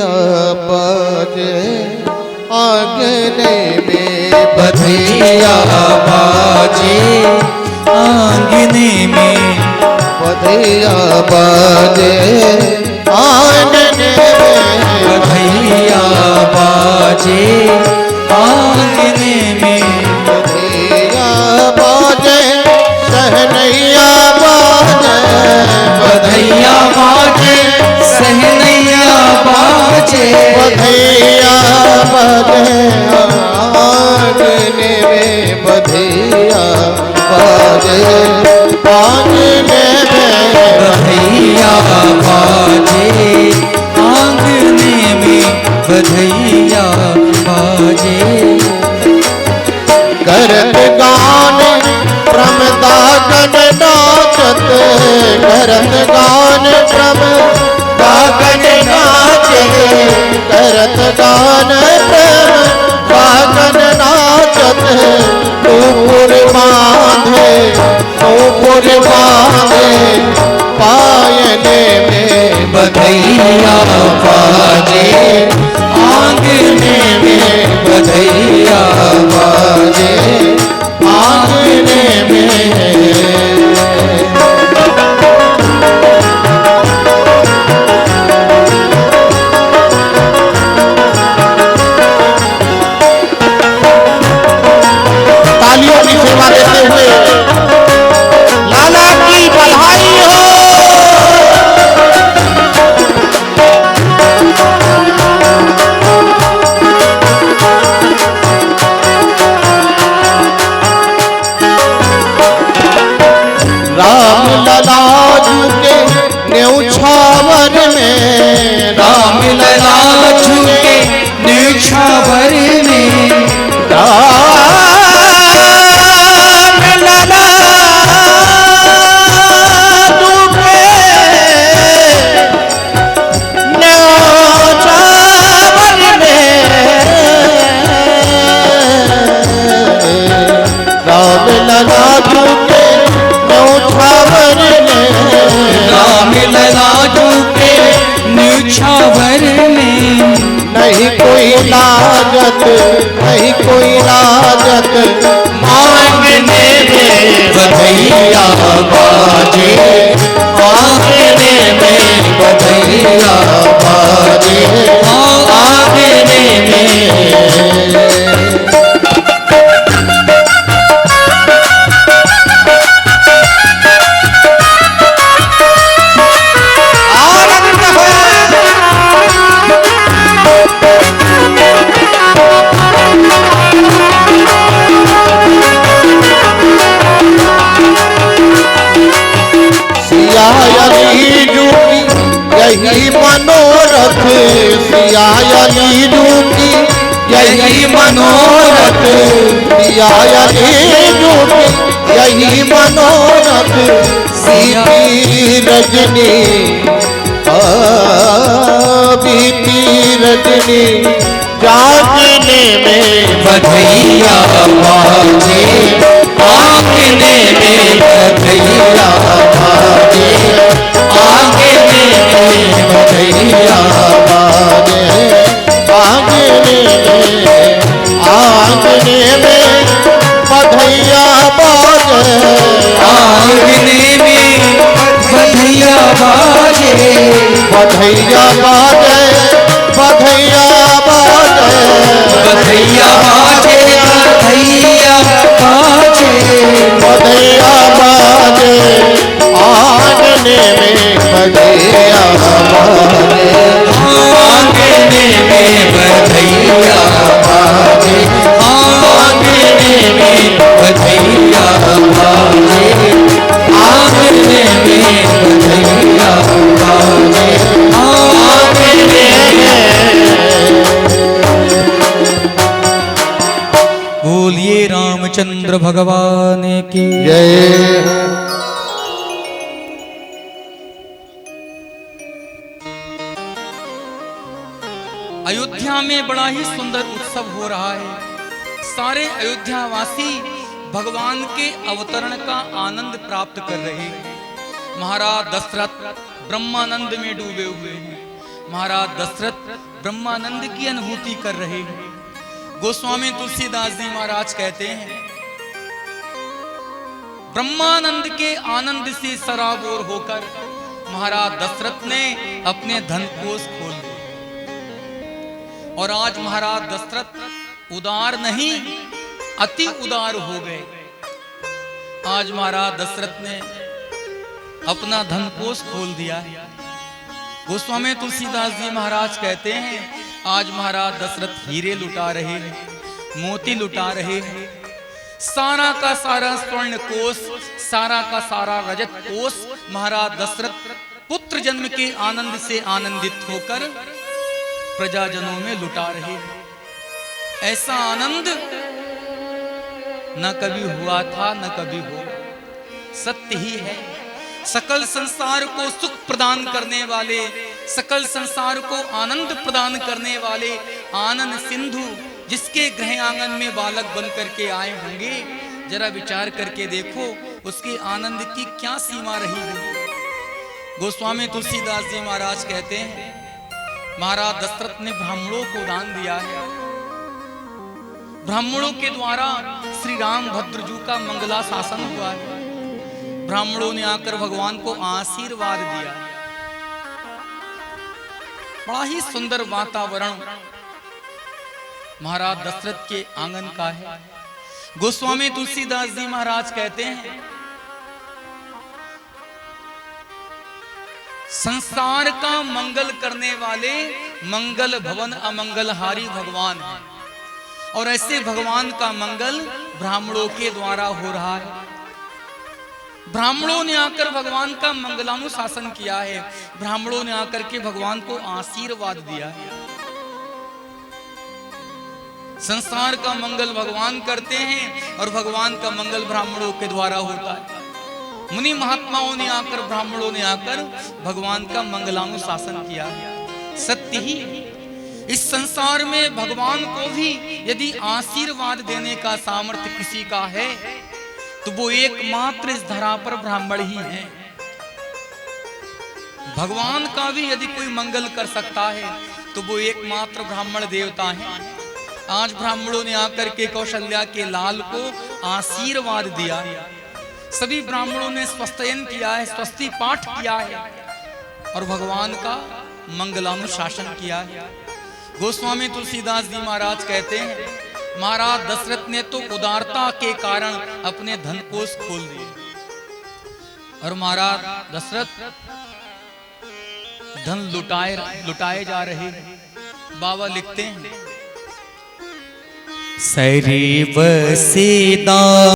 बाजे आंगने में बधिया बाजे आंगने में बधिया बाजे आंगने में बधिया बाजे आंगने में बधिया बाजे सहनैया बाजे बधिया बाजे सहनैया बाजे बधिया बाजे आंगने में बधिया बाजे आंगने में बधिया बाजे आंगने में बधिया बाजे करत गान प्रमदागन नाचत करत गान प्रमदागन नाचत करत गान प्रमदागन नाचत नूपुर बांधे पायने में बधिया बाजे आंगने में बधिया बाजे आंगने में तालियों की सेवा देते हुए लाला की बधाई हो। राम लला झुके न्यौछावर में राम लला झुके न्यौछावर में न्यौछावर में नहीं कोई लाजत नहीं कोई लाजत आंगने में बधिया बाजे आंगने में बधिया बाजे आंगने में यही मनोरथ सिया अली डूबी यही मनोरथ सिया अली डूबी यही मनोरथ सीती रजनी बीती रजनी जागने में बधिया बाजे आंगने में बधिया बाजे आंगने में बधिया बाजे आंगने में बधिया बाजे आंगने में बधिया बाजे बधिया बाजे बधिया बाजे बधिया बाजे बधिया बाजे बधिया बाजे आंगने में बधिया बाजे आंगने में बधिया बाजे आंगने में बधिया बाजे आंगने में बधिया बाजे आंगने बोलिए रामचंद्र भगवान की जय। अयोध्या में बड़ा ही सुंदर उत्सव हो रहा है। सारे अयोध्यावासी भगवान के अवतरण का आनंद प्राप्त कर रहे हैं। महाराज दशरथ ब्रह्मानंद में डूबे हुए हैं। महाराज दशरथ ब्रह्मानंद की अनुभूति कर रहे हैं। गोस्वामी तुलसीदास जी महाराज कहते हैं, ब्रह्मानंद के आनंद से सराबोर होकर महाराज दशरथ ने अपने धन कोष खोल दिए। और आज महाराज दशरथ उदार नहीं, अति उदार हो गए। आज महाराज दशरथ ने अपना धन कोष खोल दिया है। गोस्वामी तुलसीदास जी महाराज कहते हैं, आज महाराज दशरथ हीरे लुटा रहे हैं, मोती लुटा रहे हैं, सारा का सारा स्वर्ण कोष, सारा का सारा रजत कोष महाराज दशरथ पुत्र जन्म के आनंद से आनंदित होकर प्रजाजनों में लुटा रहे हैं। ऐसा आनंद न कभी हुआ था, न कभी होगा। सत्य ही है, सकल संसार को सुख प्रदान करने वाले, सकल संसार को आनंद प्रदान करने वाले आनंद सिंधु जिसके गृह आंगन में बालक बन करके आए होंगे, जरा विचार करके देखो उसके आनंद की क्या सीमा रही होगी। गोस्वामी तुलसीदास जी महाराज कहते हैं, महाराज दशरथ ने ब्राह्मणों को दान दिया है। ब्राह्मणों के द्वारा श्री राम भद्रजू का मंगला शासन हुआ है। ब्राह्मणों ने आकर भगवान को आशीर्वाद दिया। बड़ा ही सुंदर वातावरण महाराज दशरथ के आंगन का है। गोस्वामी तुलसीदास जी महाराज कहते हैं, संसार का मंगल करने वाले मंगल भवन अमंगलहारी भगवान हैं। और ऐसे भगवान का मंगल ब्राह्मणों के द्वारा हो रहा है। ब्राह्मणों ने आकर भगवान का मंगलानुशासन किया है। ब्राह्मणों ने आकर के भगवान को आशीर्वाद दिया है। संसार का मंगल भगवान करते हैं और भगवान का मंगल ब्राह्मणों के द्वारा होता है। मुनि महात्माओं ने आकर, ब्राह्मणों ने आकर भगवान का मंगलानुशासन किया है। सत्य ही इस संसार में भगवान को भी यदि आशीर्वाद देने का सामर्थ्य किसी का है तो वो एकमात्र इस धरा पर ब्राह्मण ही है। भगवान का भी यदि कोई मंगल कर सकता है तो वो एकमात्र ब्राह्मण देवता है। आज ब्राह्मणों ने आकर के कौशल्या के लाल को आशीर्वाद दिया। सभी ब्राह्मणों ने स्वस्त्ययन किया है, स्वस्ति पाठ किया है और भगवान का मंगलानुशासन किया है। गोस्वामी तुलसीदास जी महाराज कहते हैं, महाराज दशरथ ने तो उदारता के कारण अपने धन कोष खोल दिए और महाराज दशरथ धन लुटाए जा रहे हैं। बाबा लिखते हैं, सरीव सीता